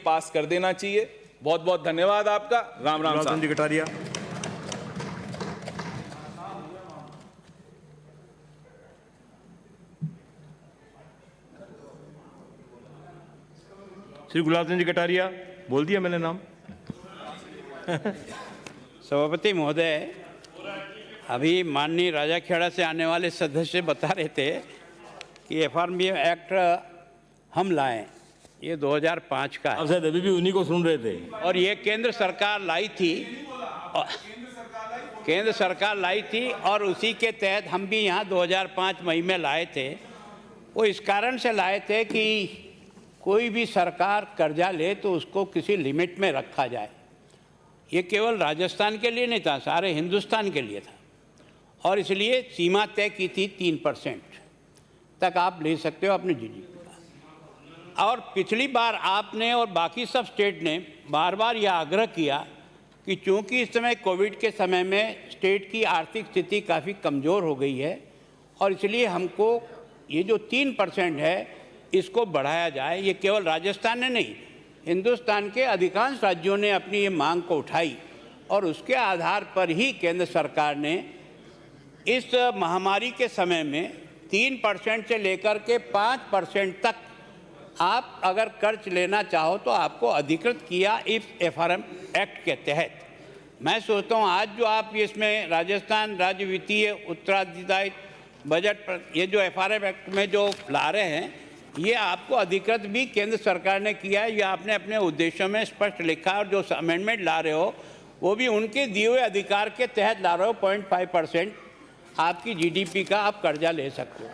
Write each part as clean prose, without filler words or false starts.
पास कर देना चाहिए। बहुत बहुत धन्यवाद आपका। राम राम साहब। जी कटारिया। श्री गुलाब चंद जी कटारिया, बोल दिया मैंने नाम। सभापति महोदय, अभी माननीय राजाखेड़ा से आने वाले सदस्य बता रहे थे कि एफआरबीएम एक्ट हम लाएं, ये 2005 का है। अब शायद अभी भी उन्हीं को सुन रहे थे। और ये केंद्र सरकार लाई थी, केंद्र सरकार लाई थी और उसी के तहत हम भी यहाँ 2005 मई में लाए थे। वो इस कारण से लाए थे कि कोई भी सरकार कर्जा ले तो उसको किसी लिमिट में रखा जाए। ये केवल राजस्थान के लिए नहीं था, सारे हिंदुस्तान के लिए था। और इसलिए सीमा तय की थी 3% तक आप ले सकते हो अपने जीडीपी का। और पिछली बार आपने और बाकी सब स्टेट ने बार बार यह आग्रह किया कि चूंकि इस समय कोविड के समय में स्टेट की आर्थिक स्थिति काफ़ी कमज़ोर हो गई है और इसलिए हमको ये जो 3% है इसको बढ़ाया जाए। ये केवल राजस्थान ने नहीं, हिंदुस्तान के अधिकांश राज्यों ने अपनी ये मांग को उठाई और उसके आधार पर ही केंद्र सरकार ने इस महामारी के समय में 3% से लेकर के 5% तक आप अगर कर्ज लेना चाहो तो आपको अधिकृत किया इस एफआरएम एक्ट के तहत। मैं सोचता हूँ आज जो आप इसमें राजस्थान राज्य वित्तीय उत्तरदायित्व बजट पर ये जो एफआरएम एक्ट में जो ला रहे हैं, ये आपको अधिकृत भी केंद्र सरकार ने किया है। ये आपने अपने उद्देश्यों में स्पष्ट लिखा है और जो अमेंडमेंट ला रहे हो वो भी उनके दिए हुए अधिकार के तहत ला रहे हो। 0.5% आपकी जीडीपी का आप कर्जा ले सकते हो।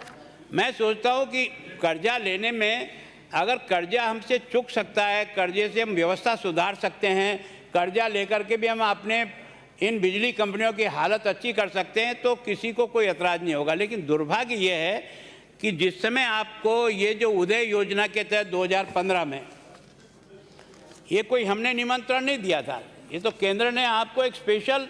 मैं सोचता हूँ कि कर्जा लेने में अगर कर्जा हमसे चुक सकता है, कर्जे से हम व्यवस्था सुधार सकते हैं, कर्जा लेकर के भी हम अपने इन बिजली कंपनियों की हालत अच्छी कर सकते हैं तो किसी को कोई एतराज़ नहीं होगा। लेकिन दुर्भाग्य ये है कि जिस समय आपको ये जो उदय योजना के तहत 2015 में ये कोई हमने निमंत्रण नहीं दिया था, ये तो केंद्र ने आपको एक स्पेशल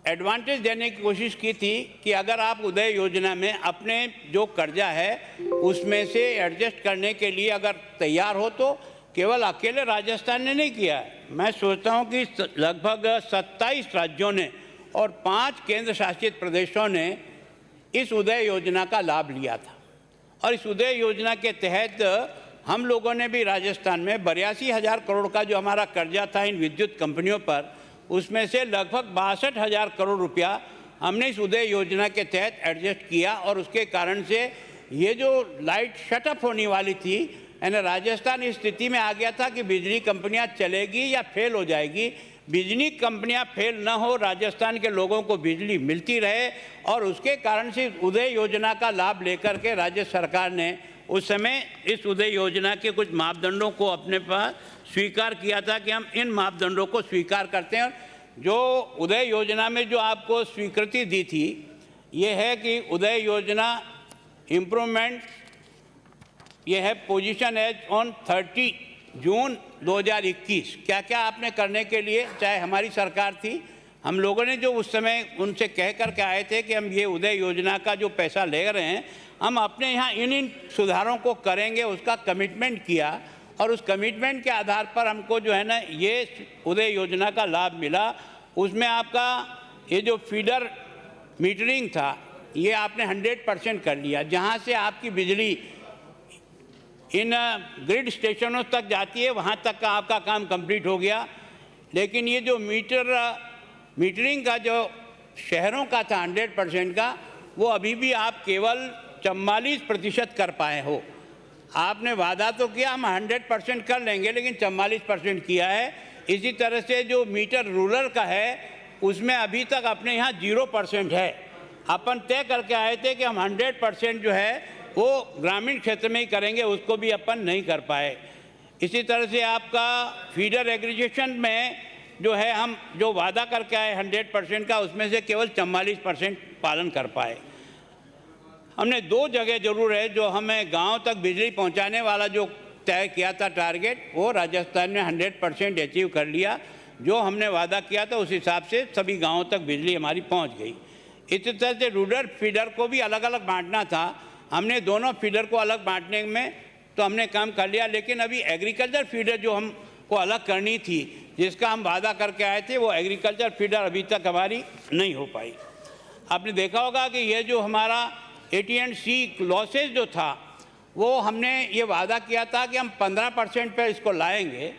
एडवांटेज देने की कोशिश की थी कि अगर आप उदय योजना में अपने जो कर्जा है उसमें से एडजस्ट करने के लिए अगर तैयार हो तो केवल अकेले राजस्थान ने नहीं किया है। मैं सोचता हूं कि लगभग 27 राज्यों ने और 5 केंद्र शासित प्रदेशों ने इस उदय योजना का लाभ लिया था। और इस उदय योजना के तहत हम लोगों ने भी राजस्थान में 82,000 करोड़ का जो हमारा कर्जा था इन विद्युत कंपनियों पर, उसमें से लगभग 62,000 करोड़ रुपया हमने इस उदय योजना के तहत एडजस्ट किया। और उसके कारण से ये जो लाइट शटअप होने वाली थी, यानी राजस्थान इस स्थिति में आ गया था कि बिजली कंपनियां चलेगी या फेल हो जाएगी। बिजली कंपनियां फेल न हो, राजस्थान के लोगों को बिजली मिलती रहे। और उसके कारण से उदय योजना का लाभ लेकर के राज्य सरकार ने उस समय इस उदय योजना के कुछ मापदंडों को अपने पास स्वीकार किया था कि हम इन मापदंडों को स्वीकार करते हैं। जो उदय योजना में जो आपको स्वीकृति दी थी ये है कि उदय योजना इम्प्रूवमेंट, ये है पोजीशन एज ऑन 30 जून 2021। क्या क्या आपने करने के लिए, चाहे हमारी सरकार थी, हम लोगों ने जो उस समय उनसे कह कर के आए थे कि हम ये उदय योजना का जो पैसा ले रहे हैं हम अपने यहाँ इन सुधारों को करेंगे, उसका कमिटमेंट किया। और उस कमिटमेंट के आधार पर हमको जो है ना ये उदय योजना का लाभ मिला। उसमें आपका ये जो फीडर मीटरिंग था ये आपने 100% कर लिया, जहाँ से आपकी बिजली इन ग्रिड स्टेशनों तक जाती है वहाँ तक का आपका काम कंप्लीट हो गया। लेकिन ये जो मीटरिंग का जो शहरों का था 100% का, वो अभी भी आप केवल 44% कर पाए हो। आपने वादा तो किया हम 100% कर लेंगे, लेकिन 44% किया है। इसी तरह से जो मीटर रूरल का है उसमें अभी तक अपने यहाँ 0% है। अपन तय करके आए थे कि हम 100% जो है वो ग्रामीण क्षेत्र में ही करेंगे, उसको भी अपन नहीं कर पाए। इसी तरह से आपका फीडर एग्रीगेशन में जो है हम जो वादा करके आए 100% का, उसमें से केवल 44% पालन कर पाए। हमने 2 जगह जरूर है जो हमें गांव तक बिजली पहुंचाने वाला जो तय किया था टारगेट, वो राजस्थान में 100% अचीव कर लिया। जो हमने वादा किया था उस हिसाब से सभी गांवों तक बिजली हमारी पहुंच गई। इसी तरह से रूरल फीडर को भी अलग अलग बांटना था, हमने दोनों फीडर को अलग बांटने में तो हमने काम कर लिया। लेकिन अभी एग्रीकल्चर फीडर जो हमको अलग करनी थी, जिसका हम वादा करके आए थे, वो एग्रीकल्चर फीडर अभी तक हमारी नहीं हो पाई। आपने देखा होगा कि ये जो हमारा AT&C लॉसेज जो था, वो हमने ये वादा किया था कि हम 15% पर इसको लाएंगे,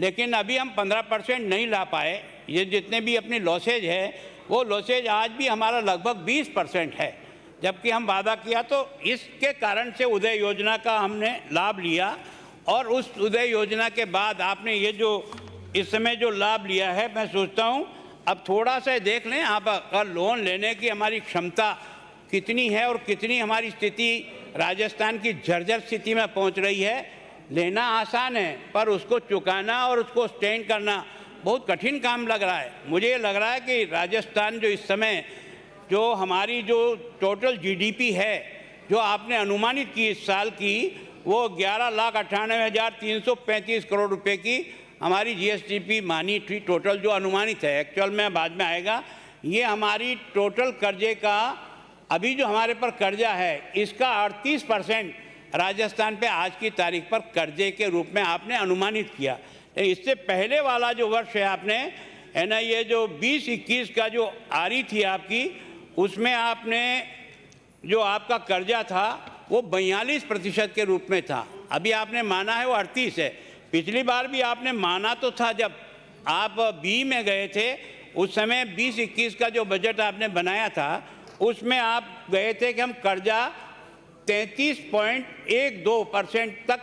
लेकिन अभी हम 15% नहीं ला पाए। ये जितने भी अपनी लॉसेज है, वो लॉसेज आज भी हमारा लगभग 20% है, जबकि हम वादा किया। तो इसके कारण से उदय योजना का हमने लाभ लिया, और उस उदय योजना के बाद आपने ये जो इस समय जो लाभ लिया है, मैं सोचता हूँ अब थोड़ा सा देख लें आप, अगर लोन लेने की हमारी क्षमता कितनी है और कितनी हमारी स्थिति राजस्थान की जर्जर स्थिति में पहुंच रही है। लेना आसान है, पर उसको चुकाना और उसको स्टेन करना बहुत कठिन काम लग रहा है। मुझे लग रहा है कि राजस्थान जो इस समय जो हमारी जो टोटल GDP है, जो आपने अनुमानित की इस साल की, वो 11,98,335 करोड़ रुपए की हमारी GSDP मानी थी टोटल, जो अनुमानित है। एक्चुअल में बाद में आएगा। ये हमारी टोटल कर्जे का, अभी जो हमारे पर कर्जा है, इसका 38% राजस्थान पे आज की तारीख पर कर्जे के रूप में आपने अनुमानित किया। इससे पहले वाला जो वर्ष है आपने, है ना, ये जो 20-21 का जो आरी थी आपकी, उसमें आपने जो आपका कर्जा था वो 42% के रूप में था। अभी आपने माना है वो 38 है। पिछली बार भी आपने माना तो था, जब आप बी में गए थे, उस समय 20-21 का जो बजट आपने बनाया था, उसमें आप गए थे कि हम कर्जा 33.12% तक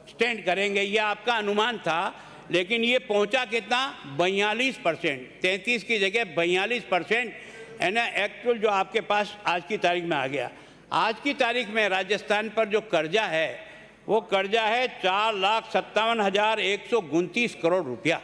स्टैंड करेंगे, ये आपका अनुमान था। लेकिन ये पहुंचा कितना? 42%। 33 की जगह 42% है ना, एक्चुअल जो आपके पास आज की तारीख में आ गया। आज की तारीख में राजस्थान पर जो कर्जा है, वो कर्जा है 4,57,129 करोड़ रुपया।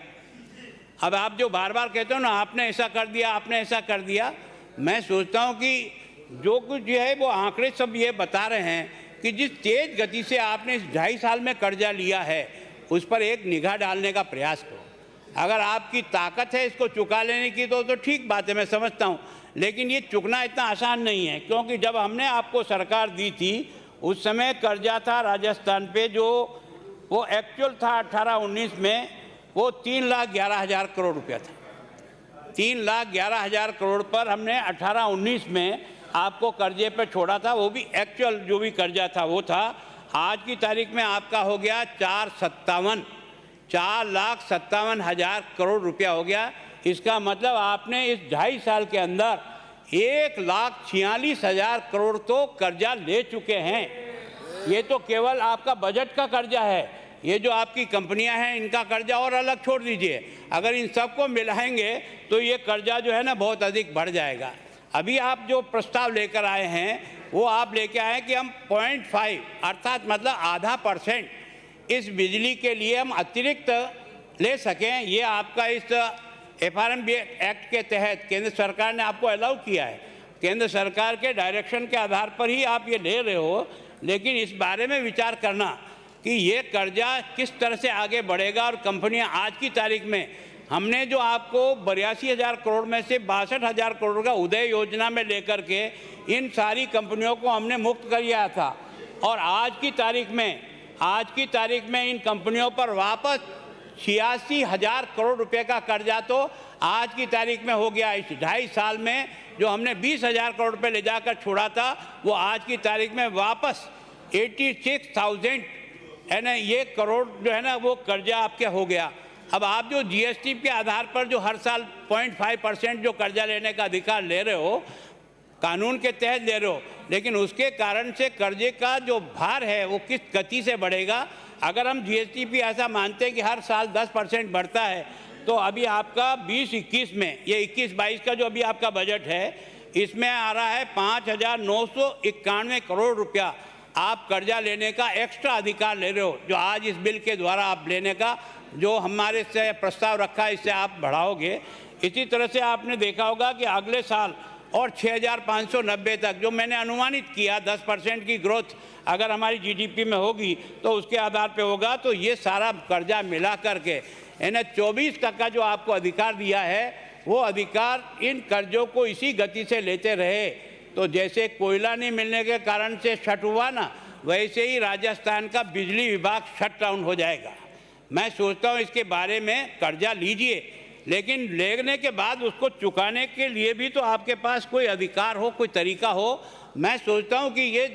अब आप जो बार बार कहते हो ना, आपने ऐसा कर दिया, आपने ऐसा कर दिया, मैं सोचता हूँ कि जो कुछ जो है वो आंकड़े सब ये बता रहे हैं कि जिस तेज गति से आपने इस 2.5 साल में कर्जा लिया है, उस पर एक निगाह डालने का प्रयास करो। अगर आपकी ताकत है इसको चुका लेने की तो ठीक बात है, मैं समझता हूँ। लेकिन ये चुकना इतना आसान नहीं है, क्योंकि जब हमने आपको सरकार दी थी, उस समय कर्जा था राजस्थान पे, जो वो एक्चुअल था 18-19 में, वो 3,11,000 करोड़ रुपया था। 3,11,000 करोड़ पर हमने 18-19 में आपको कर्जे पर छोड़ा था, वो भी एक्चुअल जो भी कर्जा था वो था। आज की तारीख में आपका हो गया 4,57,000 करोड़ रुपया हो गया। इसका मतलब आपने इस 2.5 साल के अंदर 1,46,000 करोड़ तो कर्जा ले चुके हैं। ये तो केवल आपका बजट का कर्जा है। ये जो आपकी कंपनियां हैं, इनका कर्जा और अलग छोड़ दीजिए। अगर इन सबको मिलाएंगे तो ये कर्जा जो है ना बहुत अधिक बढ़ जाएगा। अभी आप जो प्रस्ताव लेकर आए हैं, वो आप लेके आए हैं कि हम 0.5 अर्थात मतलब ½ इस बिजली के लिए हम अतिरिक्त ले सकें। ये आपका इस FRMB एक्ट के तहत केंद्र सरकार ने आपको अलाउ किया है। केंद्र सरकार के डायरेक्शन के आधार पर ही आप ये ले रहे हो। लेकिन इस बारे में विचार करना कि ये कर्जा किस तरह से आगे बढ़ेगा। और कंपनियां आज की तारीख में, हमने जो आपको 82,000 करोड़ में से 62,000 करोड़ का उदय योजना में लेकर के इन सारी कंपनियों को हमने मुक्त कर दिया था। और आज की तारीख में इन कंपनियों पर वापस 86,000 करोड़ रुपए का कर्जा तो आज की तारीख में हो गया। इस 2.5 साल में जो हमने 20,000 करोड़ रुपए ले जाकर छोड़ा था, वो आज की तारीख में वापस 86,000 है ना, ये करोड़ जो है ना वो कर्जा आपके हो गया। अब आप जो GST के आधार पर जो हर साल 0.5% जो कर्जा लेने का अधिकार ले रहे हो, कानून के तहत ले रहे हो, लेकिन उसके कारण से कर्जे का जो भार है वो किस गति से बढ़ेगा। अगर हम GST पे ऐसा मानते हैं कि हर साल 10% बढ़ता है, तो अभी आपका 20-21 में, ये 21-22 का जो अभी आपका बजट है, इसमें आ रहा है 5,991 करोड़ रुपया आप कर्जा लेने का एक्स्ट्रा अधिकार ले रहे हो, जो आज इस बिल के द्वारा आप लेने का जो हमारे से प्रस्ताव रखा है, इससे आप बढ़ाओगे। इसी तरह से आपने देखा होगा कि अगले साल और 6,590 तक जो मैंने अनुमानित किया 10% की ग्रोथ अगर हमारी GDP में होगी तो उसके आधार पे होगा। तो ये सारा कर्जा मिला करके यानी 24 तक का जो आपको अधिकार दिया है, वो अधिकार इन कर्जों को इसी गति से लेते रहे तो जैसे कोयला नहीं मिलने के कारण से शट हुआ ना, वैसे ही राजस्थान का बिजली विभाग शट डाउन हो जाएगा। मैं सोचता हूँ इसके बारे में कर्जा लीजिए, लेकिन लेने के बाद उसको चुकाने के लिए भी तो आपके पास कोई अधिकार हो, कोई तरीका हो। मैं सोचता हूँ कि ये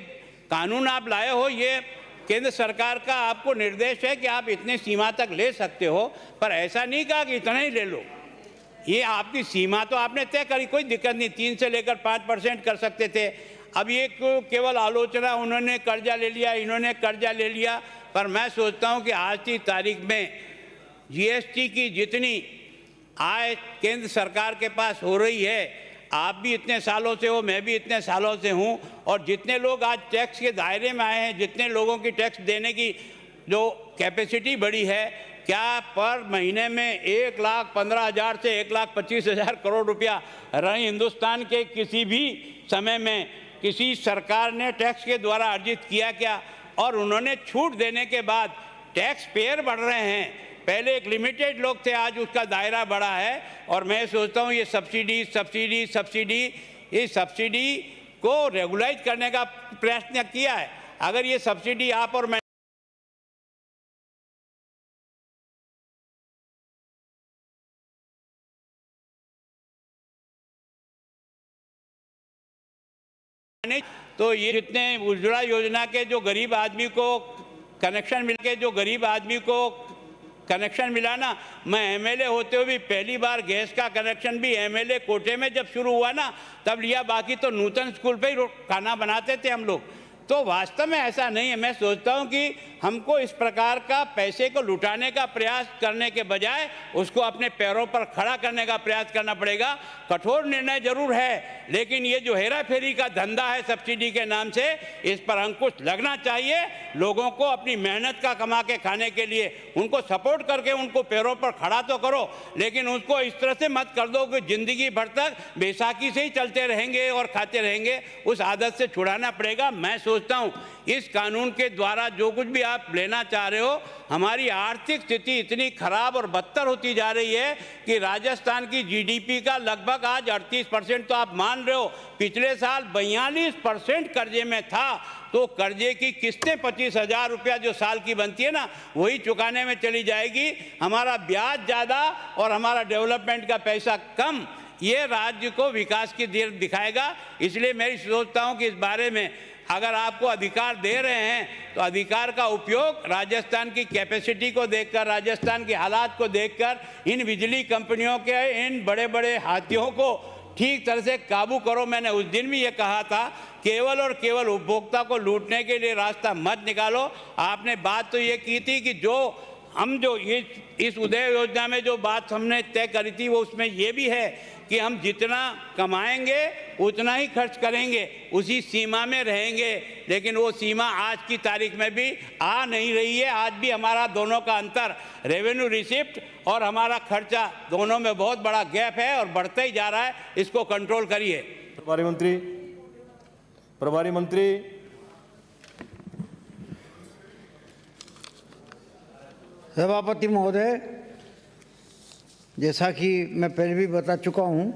कानून आप लाए हो, ये केंद्र सरकार का आपको निर्देश है कि आप इतने सीमा तक ले सकते हो, पर ऐसा नहीं कहा कि इतना ही ले लो। ये आपकी सीमा तो आपने तय करी, कोई दिक्कत नहीं, 3 से लेकर 5% कर सकते थे। अब ये केवल आलोचना, उन्होंने कर्जा ले लिया, इन्होंने कर्जा ले लिया, पर मैं सोचता हूँ कि आज की तारीख में जीएसटी की जितनी आय केंद्र सरकार के पास हो रही है, आप भी इतने सालों से हो, मैं भी इतने सालों से हूँ, और जितने लोग आज टैक्स के दायरे में आए हैं, जितने लोगों की टैक्स देने की जो कैपेसिटी बढ़ी है, क्या पर महीने में 1,15,000 से 1,25,000 करोड़ रुपया रही हिंदुस्तान के किसी भी समय में किसी सरकार ने टैक्स के द्वारा अर्जित किया क्या? और उन्होंने छूट देने के बाद टैक्स पेयर बढ़ रहे हैं। पहले एक लिमिटेड लोग थे, आज उसका दायरा बढ़ा है। और मैं सोचता हूँ ये सब्सिडी इस सब्सिडी को रेगुलाइज करने का प्रयत्न किया है। अगर ये सब्सिडी आप और मैं नहीं, तो ये जितने उज्ज्वला योजना के जो गरीब आदमी को कनेक्शन मिल के जो गरीब आदमी को कनेक्शन मिला ना, मैं एमएलए होते हुए भी पहली बार गैस का कनेक्शन भी एमएलए कोटे में जब शुरू हुआ ना तब लिया, बाकी तो नूतन स्कूल पे ही खाना बनाते थे हम लोग। तो वास्तव में ऐसा नहीं है। मैं सोचता हूं कि हमको इस प्रकार का पैसे को लुटाने का प्रयास करने के बजाय उसको अपने पैरों पर खड़ा करने का प्रयास करना पड़ेगा। कठोर निर्णय जरूर है, लेकिन ये जो हेरा फेरी का धंधा है सब्सिडी के नाम से, इस पर अंकुश लगना चाहिए। लोगों को अपनी मेहनत का कमा के खाने के लिए उनको सपोर्ट करके उनको पैरों पर खड़ा तो करो, लेकिन उसको इस तरह से मत कर दो कि जिंदगी भर तक बैसाखी से ही चलते रहेंगे और खाते रहेंगे। उस आदत से छुड़ाना पड़ेगा। मैं सोचता हूँ इस कानून के द्वारा जो कुछ भी आप लेना चाह रहे हो, हमारी आर्थिक स्थिति इतनी खराब और बदतर होती जा रही है कि राजस्थान की जीडीपी का लगभग आज 38% तो आप मान रहे हो, पिछले साल 42% कर्जे में था। तो कर्जे की किस्तें 25,000 रुपया जो साल की बनती है ना, वही चुकाने में चली जाएगी। हमारा ब्याज ज़्यादा और हमारा डेवलपमेंट का पैसा कम, ये राज्य को विकास की दीर दिखाएगा। इसलिए मैं सोचता हूँ कि इस बारे में अगर आपको अधिकार दे रहे हैं तो अधिकार का उपयोग राजस्थान की कैपेसिटी को देखकर, राजस्थान के हालात को देखकर, इन बिजली कंपनियों के इन बड़े बड़े हाथियों को ठीक तरह से काबू करो। मैंने उस दिन भी ये कहा था, केवल और केवल उपभोक्ता को लूटने के लिए रास्ता मत निकालो। आपने बात तो ये की थी कि जो हम जो इस उदय योजना में जो बात हमने तय करी थी वो उसमें ये भी है कि हम जितना कमाएंगे उतना ही खर्च करेंगे, उसी सीमा में रहेंगे। लेकिन वो सीमा आज की तारीख में भी आ नहीं रही है। आज भी हमारा दोनों का अंतर, रेवेन्यू रिसिप्ट और हमारा खर्चा, दोनों में बहुत बड़ा गैप है और बढ़ते ही जा रहा है। इसको कंट्रोल करिए। प्रभारी मंत्री सभापति महोदय, जैसा कि मैं पहले भी बता चुका हूं,